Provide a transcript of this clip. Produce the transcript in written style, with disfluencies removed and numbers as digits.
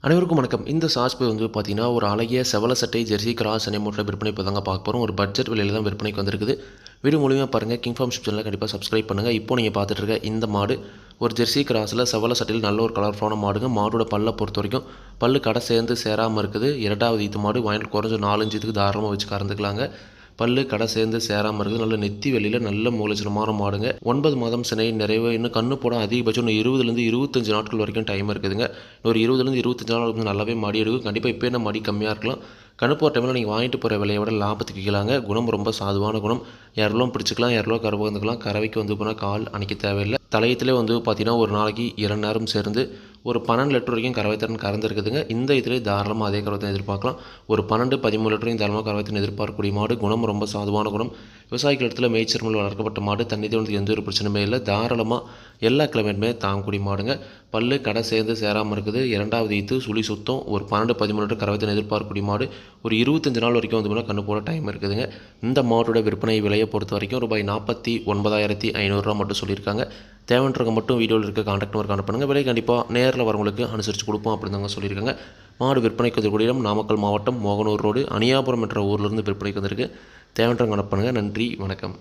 அனைவருக்கும் வணக்கம். இந்த சாஸ்பு பார்த்தீங்கன்னா, ஒரு அழகிய செவல சட்டை, ஜெர்சி கிராஸ் சினை மூட்டை விற்பனை இப்போ தாங்க பார்க்க போகிறோம். ஒரு பட்ஜெட் விலையில தான் விற்பனைக்கு வந்திருக்குது. வீடியோ மூலியமா பாருங்கள். கிங் ஃபார்ம் சேனலை கண்டிப்பாக சப்ஸ்கிரைப் பண்ணுங்கள். இப்போ நீங்கள் பார்த்துட்டு இருக்க இந்த மாடு ஒரு ஜெர்சி கிராஸில் செவல சட்டையில் நல்ல ஒரு கலர்ஃபுல்லான மாடுங்க. மாடோட பல்லை பொறுத்த வரைக்கும் பல்லு கடை சேர்ந்து சேராமல் இருக்குது. இரண்டாவது ஈத்து மாடு வாங்கிட்டு குறைஞ்ச 4 இதுக்கு தாராளமாக வச்சு கறந்துக்கலாங்க. பல்லு கடை சேர்ந்து சேராமல் இருக்குது. நல்ல நெத்தி வெளியில் நல்ல மூலச்சனமான மாடுங்க. 9 மாதம் சினை நிறைவு. இன்னும் கண்ணு போட அதிகபட்சம் இன்னும் 20லேருந்து 25 நாட்கள் வரைக்கும் டைம் இருக்குதுங்க. ஒரு 20லேருந்து 25 நாள் வந்து நல்லாவே மடி எடுக்கும். கண்டிப்பாக இப்போ என்ன மடி கம்மியாக இருக்கலாம். கண்ணு போகிற டைமில் நீங்கள் வாங்கிட்டு போகிற விலையை விட லாபத்துக்கு விற்கலாங்க. குணம் ரொம்ப சாதுவான குணம். யாரெல்லாம் பிடிச்சிக்கலாம், யாரெல்லாம் கறவை வந்துக்கலாம். கறவைக்கு போனால் கால் அணைக்க தேவையில்லை. தலையத்திலே பார்த்தீங்கன்னா ஒரு நாளைக்கு 2 நேரம் சேர்ந்து ஒரு 12 லிட்டர் வரைக்கும் கறவை திறன் கறந்துருக்குதுங்க. இந்த இதிலே தாராளமாக அதே கறவை திறன் எதிர்பார்க்கலாம். ஒரு 12-13 லிட்டரையும் தாராளமாக கறவை திறன் எதிர்பார்க்கக்கூடிய மாடு. குணம் ரொம்ப சாதுவான குணம். விவசாயிகள் இடத்துல மேய்ச்சல் வளர்க்கப்பட்ட மாடு. தண்ணி தோணுக்கு எந்த ஒரு பிரச்சனையுமே இல்லை. தாராளமாக எல்லா கிளைமேட்டுமே தாங்கக்கூடிய மாடுங்க. பல்லு கடை சேர்ந்து சேராமல் இருக்குது. இரண்டாவது ஈத்து சுழி சுத்தம். ஒரு 12-13 லிட்டர் கறவை திறன் எதிர்பார்க்கக்கூடிய மாடு. ஒரு 25 நாள் வரைக்கும் கண்ணு போட டைம் இருக்குதுங்க. இந்த மாட்டோட விற்பனை விலையை பொறுத்த வரைக்கும் ரூபாய் 49,500 மட்டும் சொல்லியிருக்காங்க. தேவைன்றவங்க மட்டும் வீடியோவில் இருக்க கான்டாக்ட் நம்பர் கான்டாக்ட் பண்ணுங்கள். விலை கண்டிப்பாக நேரில் வரவங்களுக்கு அனுசரித்து கொடுப்போம் அப்படின்னு தாங்க சொல்லியிருக்காங்க. மாடு விற்பனைக்கு வந்திருக்கூடிய இடம் நாமக்கல் மாவட்டம் மோகனூர் ரோடு அணியாபுரம் என்ற ஊரிலிருந்து விற்பனைக்கு வந்திருக்கு. தேவைன்றவங்க கான்டாக்ட் பண்ணுங்கள். நன்றி, வணக்கம்.